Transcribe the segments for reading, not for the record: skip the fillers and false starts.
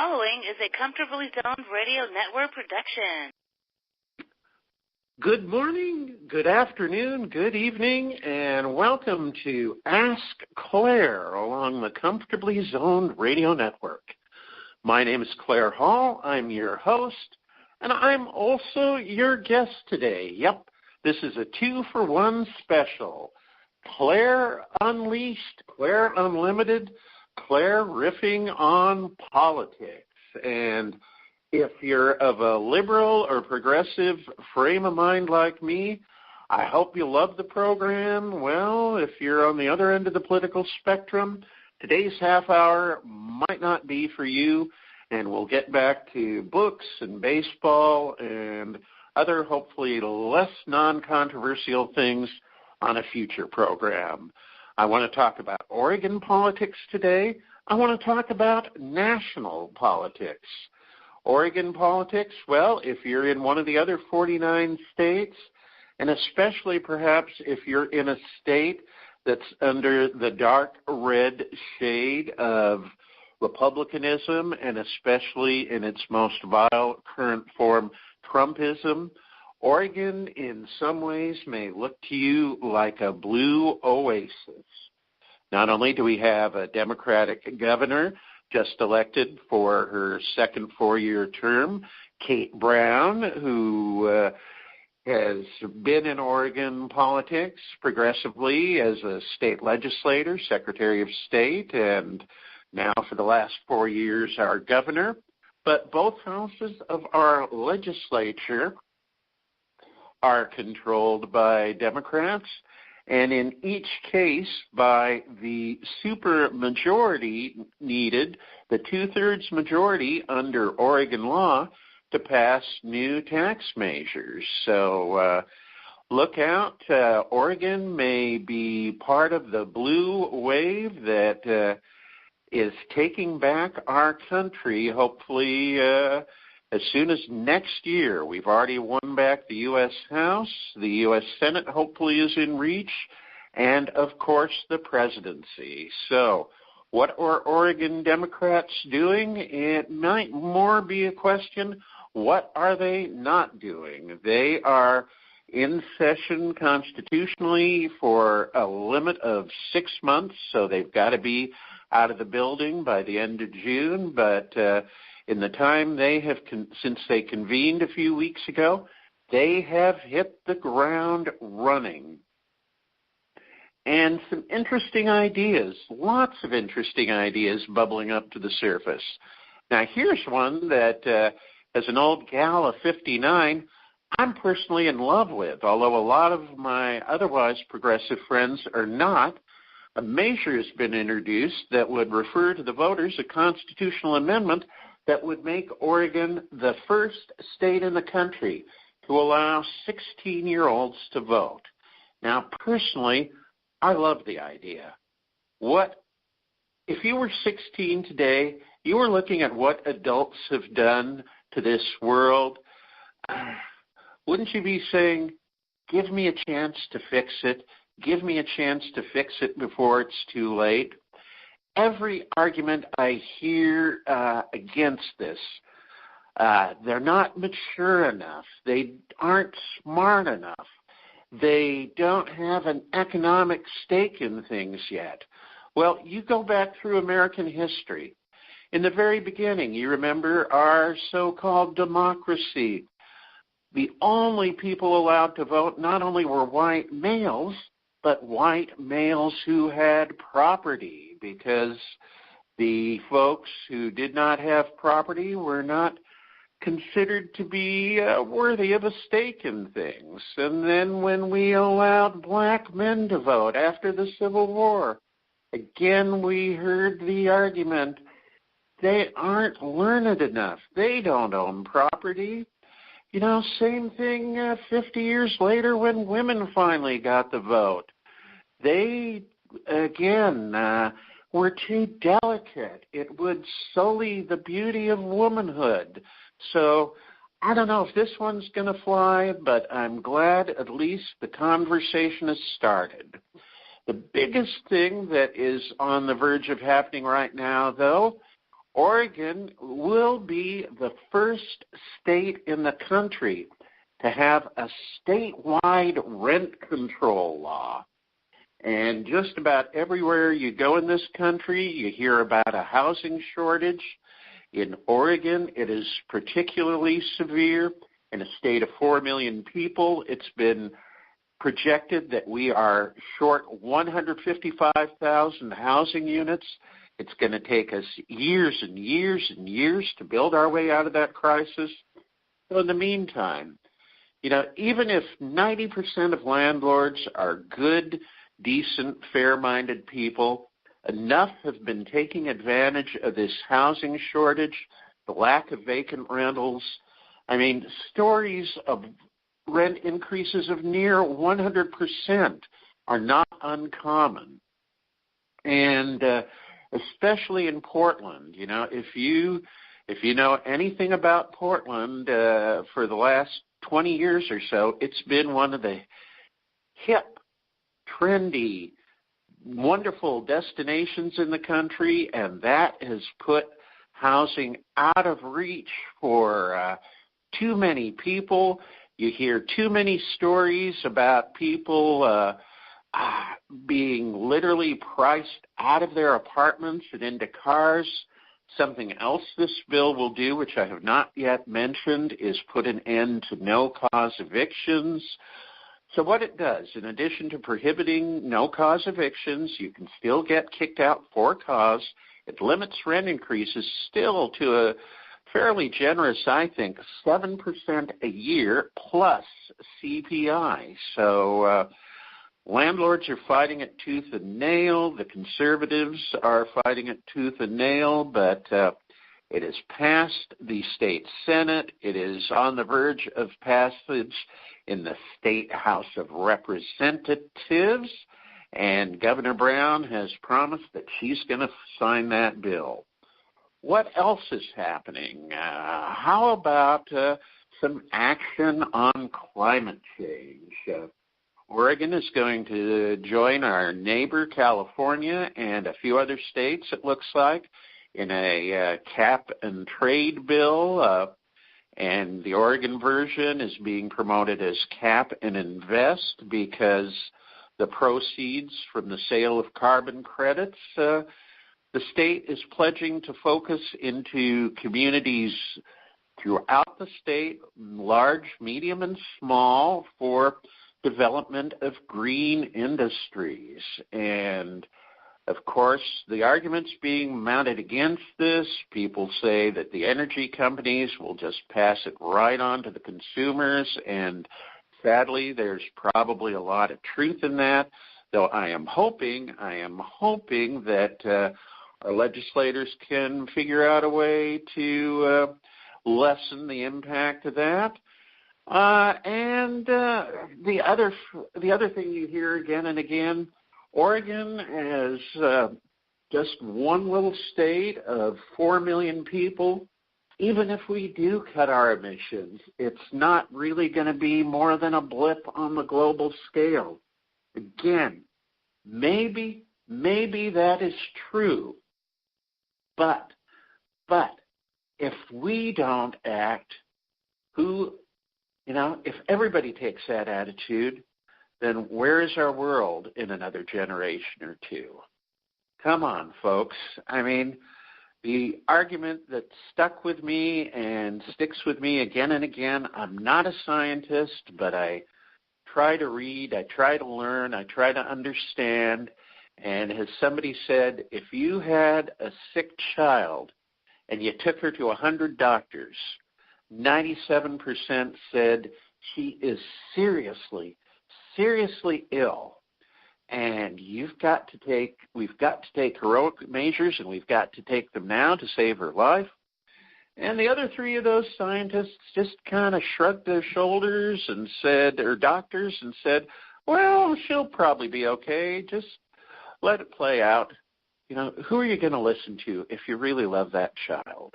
following is a Comfortably Zoned Radio Network production. Good morning, good afternoon, good evening, and welcome to Ask Claire along the Comfortably Zoned Radio Network. My name is Claire Hall. I'm your host, and I'm also your guest today. Yep, this is a 2-for-1 special. Claire Unleashed, Claire Unlimited, Claire riffing on politics. And if you're of a liberal or progressive frame of mind like me, I hope you love the program. Well, if you're on the other end of the political spectrum, today's half hour might not be for you, and we'll get back to books and baseball and other hopefully less non-controversial things on a future program. I want to talk about Oregon politics today. I want to talk about national politics. Oregon politics, well, if you're in one of the other 49 states, and especially perhaps if you're in a state that's under the dark red shade of Republicanism, and especially in its most vile current form, Trumpism, Oregon in some ways may look to you like a blue oasis. Not only do we have a Democratic governor just elected for her second 4-year term, Kate Brown, who has been in Oregon politics progressively as a state legislator, Secretary of State, and now for the last 4 years our governor. But both houses of our legislature are controlled by Democrats, and in each case by the supermajority needed, the 2/3 majority under Oregon law, to pass new tax measures. So look out, Oregon may be part of the blue wave that is taking back our country, hopefully as soon as next year. We've already won back the U.S. House. The U.S. Senate hopefully is in reach. And, of course, the presidency. So what are Oregon Democrats doing? It might more be a question, what are they not doing? They are in session constitutionally for a limit of 6 months, so they've got to be out of the building by the end of June. But in the time they have, since they convened a few weeks ago, they have hit the ground running. And some interesting ideas, lots of interesting ideas bubbling up to the surface. Now, here's one that, as an old gal of 59, I'm personally in love with, although a lot of my otherwise progressive friends are not. A measure has been introduced that would refer to the voters a constitutional amendment that would make Oregon the first state in the country to allow 16-year-olds to vote. Now, personally, I love the idea. What if you were 16 today, you were looking at what adults have done to this world, wouldn't you be saying, give me a chance to fix it, give me a chance to fix it before it's too late? Every argument I hear against this, they're not mature enough. They aren't smart enough. They don't have an economic stake in things yet. Well, you go back through American history. In the very beginning, you remember our so-called democracy. The only people allowed to vote not only were white males, but white males who had property, because the folks who did not have property were not considered to be worthy of a stake in things. And then when we allowed black men to vote after the Civil War, again we heard the argument, they aren't learned enough. They don't own property. You know, same thing 50 years later when women finally got the vote. They, again, were too delicate. It would sully the beauty of womanhood. So I don't know if this one's going to fly, but I'm glad at least the conversation has started. The biggest thing that is on the verge of happening right now, though, Oregon will be the first state in the country to have a statewide rent control law. And just about everywhere you go in this country, you hear about a housing shortage. In Oregon, it is particularly severe. In a state of 4 million people, it's been projected that we are short 155,000 housing units. It's going to take us years and years and years to build our way out of that crisis. So in the meantime, even if 90% of landlords are good, decent, fair-minded people, enough have been taking advantage of this housing shortage, the lack of vacant rentals. I mean, stories of rent increases of near 100% are not uncommon. And especially in Portland, if you know anything about Portland for the last 20 years or so, it's been one of the hip, trendy, wonderful destinations in the country, and that has put housing out of reach for too many people. You hear too many stories about people being literally priced out of their apartments and into cars. Something else this bill will do, which I have not yet mentioned, is put an end to no-cause evictions. So what it does, in addition to prohibiting no-cause evictions, you can still get kicked out for cause. It limits rent increases still to a fairly generous, I think, 7% a year plus CPI. So landlords are fighting it tooth and nail. The conservatives are fighting it tooth and nail, but it has passed the state Senate. It is on the verge of passage in the State House of Representatives, and Governor Brown has promised that she's going to sign that bill. What else is happening? How about some action on climate change? Oregon is going to join our neighbor California and a few other states, it looks like, in a cap and trade bill. And the Oregon version is being promoted as cap and invest because the proceeds from the sale of carbon credits, the state is pledging to focus into communities throughout the state, large, medium, and small, for development of green industries. And of course, the arguments being mounted against this, people say that the energy companies will just pass it right on to the consumers, and sadly, there's probably a lot of truth in that, though I am hoping that our legislators can figure out a way to lessen the impact of that. And the other thing you hear again and again, Oregon is just one little state of 4 million people. Even if we do cut our emissions, it's not really going to be more than a blip on the global scale. Again, maybe that is true. But if we don't act, if everybody takes that attitude, then where is our world in another generation or two? Come on, folks. I mean, the argument that stuck with me and sticks with me again and again, I'm not a scientist, but I try to read, I try to learn, I try to understand. And as somebody said, if you had a sick child and you took her to 100 doctors, 97% said she is seriously ill, and we've got to take heroic measures, and we've got to take them now to save her life. And the other three of those scientists just kind of shrugged their shoulders and said, or doctors, and said, well, she'll probably be okay, just let it play out. Who are you going to listen to if you really love that child?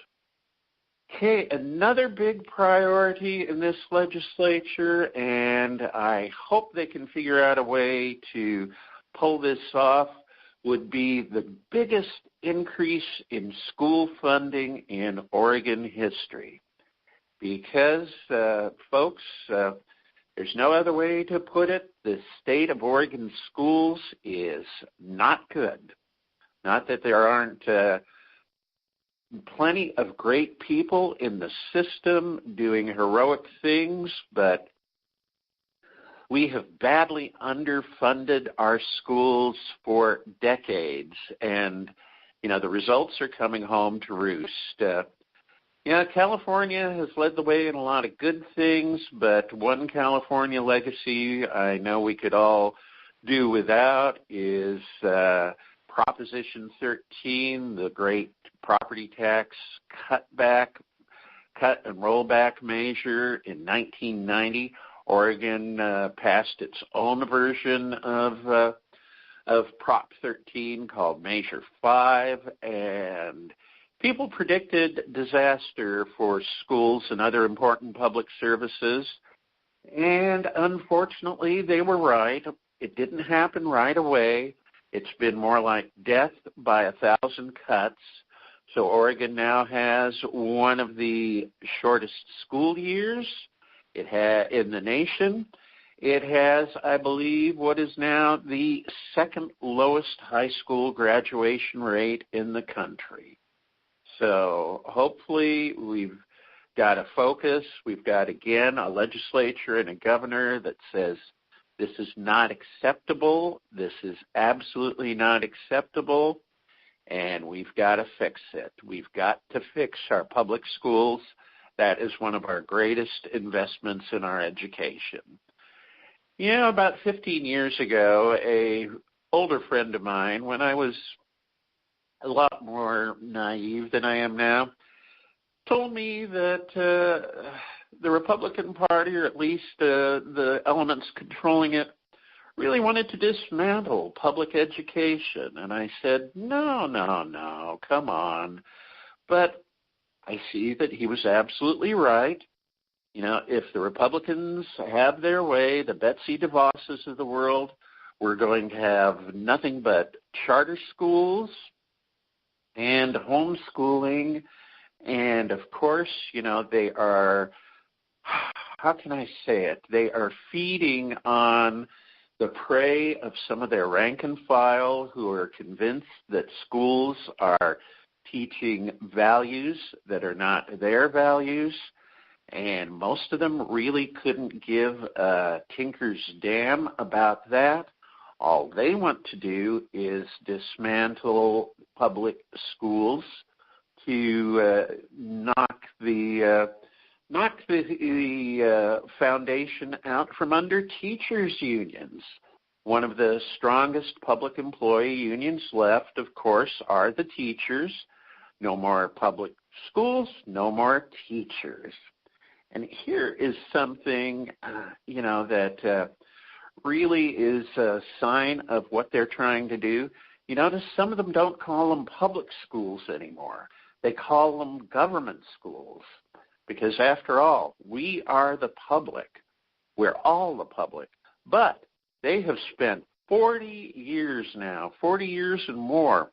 Okay, another big priority in this legislature, and I hope they can figure out a way to pull this off, would be the biggest increase in school funding in Oregon history. Because, folks, there's no other way to put it, the state of Oregon schools is not good. Not that there aren't plenty of great people in the system doing heroic things, but we have badly underfunded our schools for decades, and, the results are coming home to roost. California has led the way in a lot of good things, but one California legacy I know we could all do without is Proposition 13, the great property tax cut and rollback measure in 1990. Oregon passed its own version of Prop 13 called Measure 5, and people predicted disaster for schools and other important public services, and unfortunately they were right. It didn't happen right away. It's been more like death by 1,000 cuts. So Oregon now has one of the shortest school years in the nation. It has, I believe, what is now the second lowest high school graduation rate in the country. So hopefully we've got a focus. We've got, again, a legislature and a governor that says this is not acceptable. This is absolutely not acceptable, and we've got to fix it. We've got to fix our public schools. That is one of our greatest investments in our education. About 15 years ago, an older friend of mine, when I was a lot more naive than I am now, told me that the Republican Party, or at least the elements controlling it, really wanted to dismantle public education. And I said, no, come on. But I see that he was absolutely right. If the Republicans have their way, the Betsy DeVosses of the world, we're going to have nothing but charter schools and homeschooling. And, of course, they are, how can I say it? They are feeding on the prey of some of their rank and file who are convinced that schools are teaching values that are not their values. And most of them really couldn't give a tinker's damn about that. All they want to do is dismantle public schools to knock the foundation out from under teachers' unions. One of the strongest public employee unions left, of course, are the teachers. No more public schools, no more teachers. And here is something, that really is a sign of what they're trying to do. You notice some of them don't call them public schools anymore. They call them government schools because, after all, we are the public. We're all the public. But they have spent 40 years now, 40 years and more,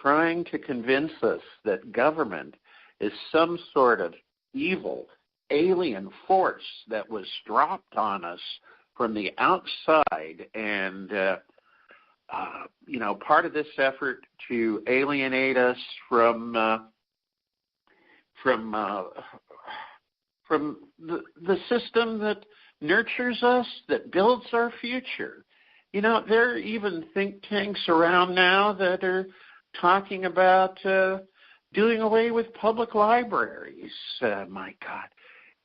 trying to convince us that government is some sort of evil, alien force that was dropped on us from the outside. And, part of this effort to alienate us from the system that nurtures us, that builds our future. There are even think tanks around now that are talking about doing away with public libraries. My God.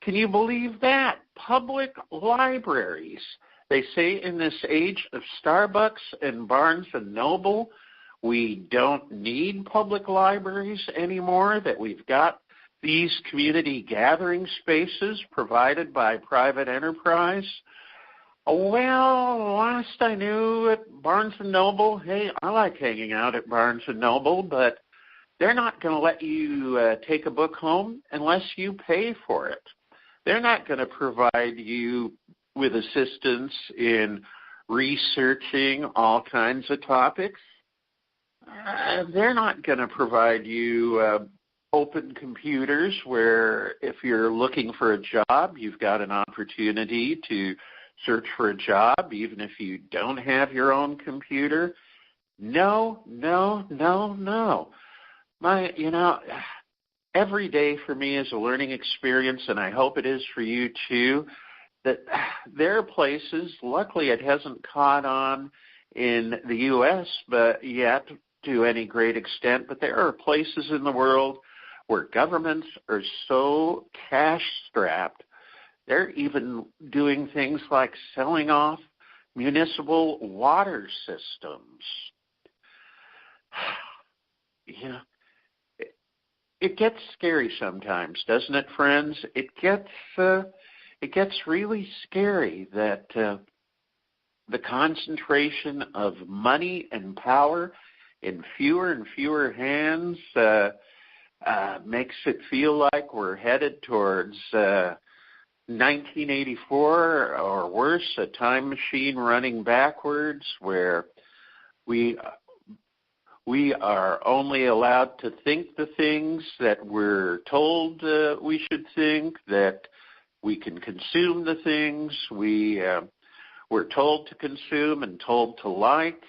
Can you believe that? Public libraries. They say in this age of Starbucks and Barnes & Noble, we don't need public libraries anymore, that we've got these community gathering spaces provided by private enterprise. Well, last I knew at Barnes & Noble, hey, I like hanging out at Barnes & Noble, but they're not going to let you take a book home unless you pay for it. They're not going to provide you with assistance in researching all kinds of topics. they're not going to provide you open computers where if you're looking for a job, you've got an opportunity to search for a job, even if you don't have your own computer. No. Every day for me is a learning experience, and I hope it is for you too, that there are places, luckily it hasn't caught on in the U.S. but yet to any great extent, but there are places in the world where governments are so cash-strapped, they're even doing things like selling off municipal water systems. It gets scary sometimes, doesn't it, friends? It gets really scary that the concentration of money and power in fewer and fewer hands makes it feel like we're headed towards 1984 or worse, a time machine running backwards where we are only allowed to think the things that we're told we should think, that we can consume the things we're told to consume and told to like.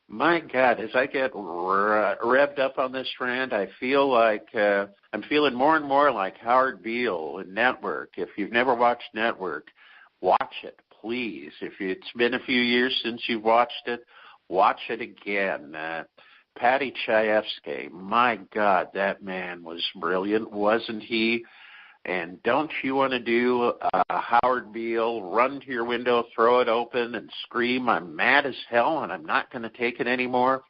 My God, as I get revved up on this rant, I feel like I'm feeling more and more like Howard Beale in Network. If you've never watched Network, watch it, please. If it's been a few years since you've watched it, watch it again. Patty Chayefsky, my God, that man was brilliant, wasn't he? And don't you want to do Howard Beale, run to your window, throw it open, and scream, I'm mad as hell and I'm not going to take it anymore?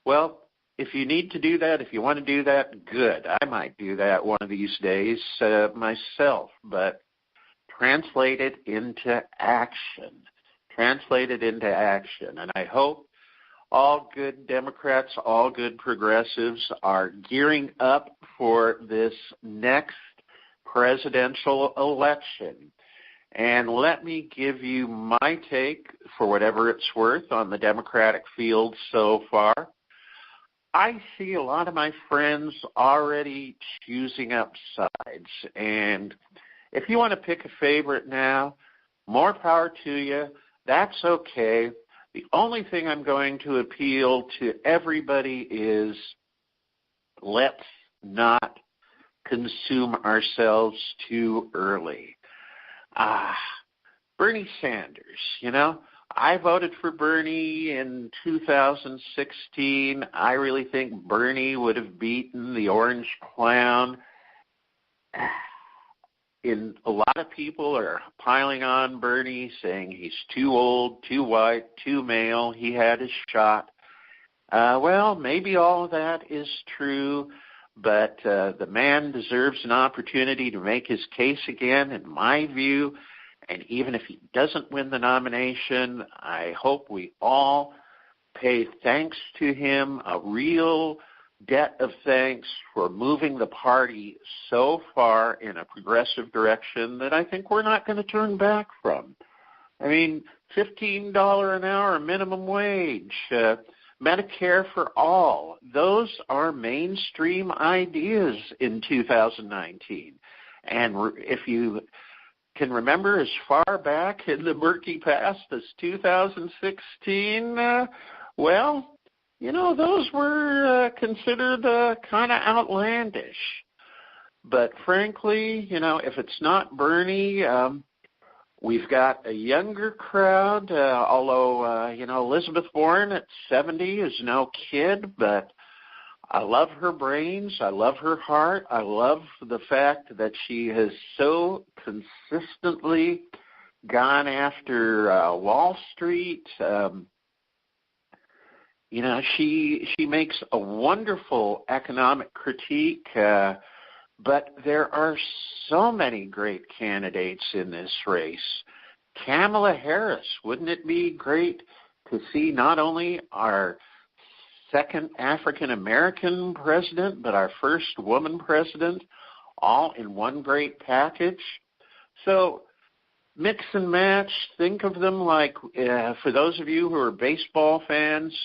Well, if you need to do that, if you want to do that, good. I might do that one of these days myself, but translate it into action. Translate it into action. And I hope all good Democrats, all good progressives are gearing up for this next presidential election. And let me give you my take, for whatever it's worth, on the Democratic field so far. I see a lot of my friends already choosing up sides. And if you want to pick a favorite now, more power to you. That's okay. The only thing I'm going to appeal to everybody is let's not consume ourselves too early. Bernie Sanders, I voted for Bernie in 2016. I really think Bernie would have beaten the Orange Clown. A lot of people are piling on Bernie, saying he's too old, too white, too male. He had his shot. Well, maybe all of that is true, but the man deserves an opportunity to make his case again, in my view. And even if he doesn't win the nomination, I hope we all pay thanks to him, a real debt of thanks for moving the party so far in a progressive direction that I think we're not going to turn back from. I mean, $15 an hour minimum wage, Medicare for all, those are mainstream ideas in 2019. And if you can remember as far back in the murky past as 2016, those were considered kind of outlandish. But frankly, if it's not Bernie, we've got a younger crowd, although, Elizabeth Warren at 70 is no kid, but I love her brains. I love her heart. I love the fact that she has so consistently gone after Wall Street. She makes a wonderful economic critique, but there are so many great candidates in this race. Kamala Harris, wouldn't it be great to see not only our second African-American president, but our first woman president, all in one great package? So mix and match, think of them like, for those of you who are baseball fans,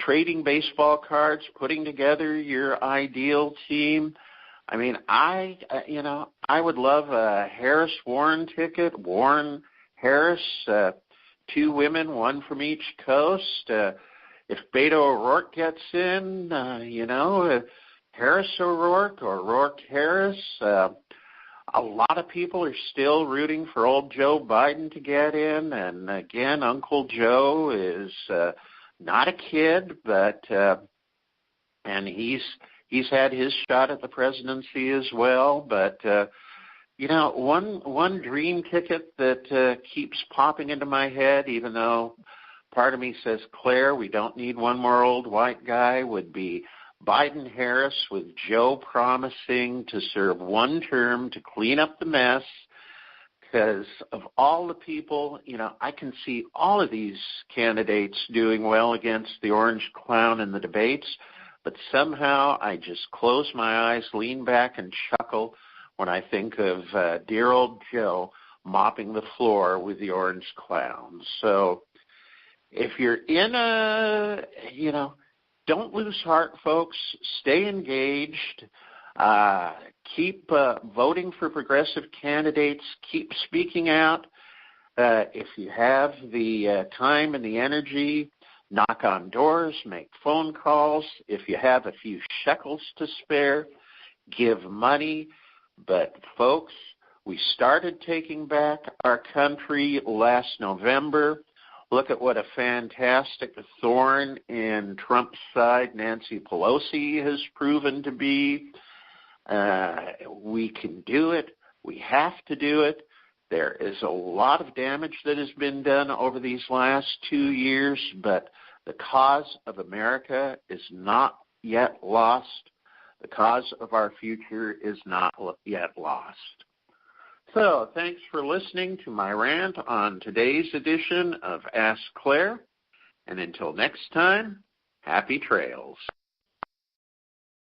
trading baseball cards, putting together your ideal team. I mean, I would love a Harris-Warren ticket, Warren-Harris, 2 women, 1 from each coast. If Beto O'Rourke gets in, Harris-O'Rourke or O'Rourke-Harris. A lot of people are still rooting for old Joe Biden to get in, and again, Uncle Joe is not a kid, but and he's had his shot at the presidency as well. But one dream ticket that keeps popping into my head, even though part of me says, Claire, we don't need one more old white guy, would be Biden-Harris, with Joe promising to serve 1 term to clean up the mess. Because of all the people, I can see all of these candidates doing well against the orange clown in the debates, but somehow I just close my eyes, lean back, and chuckle when I think of dear old Joe mopping the floor with the orange clown. So if you're in don't lose heart, folks. Stay engaged. Keep voting for progressive candidates. Keep speaking out. If you have the time and the energy, knock on doors, make phone calls. If you have a few shekels to spare, give money. But, folks, we started taking back our country last November. Look at what a fantastic thorn in Trump's side Nancy Pelosi has proven to be. We can do it. We have to do it. There is a lot of damage that has been done over these last 2 years, but the cause of America is not yet lost. The cause of our future is not yet lost. So thanks for listening to my rant on today's edition of Ask Claire. And until next time, happy trails.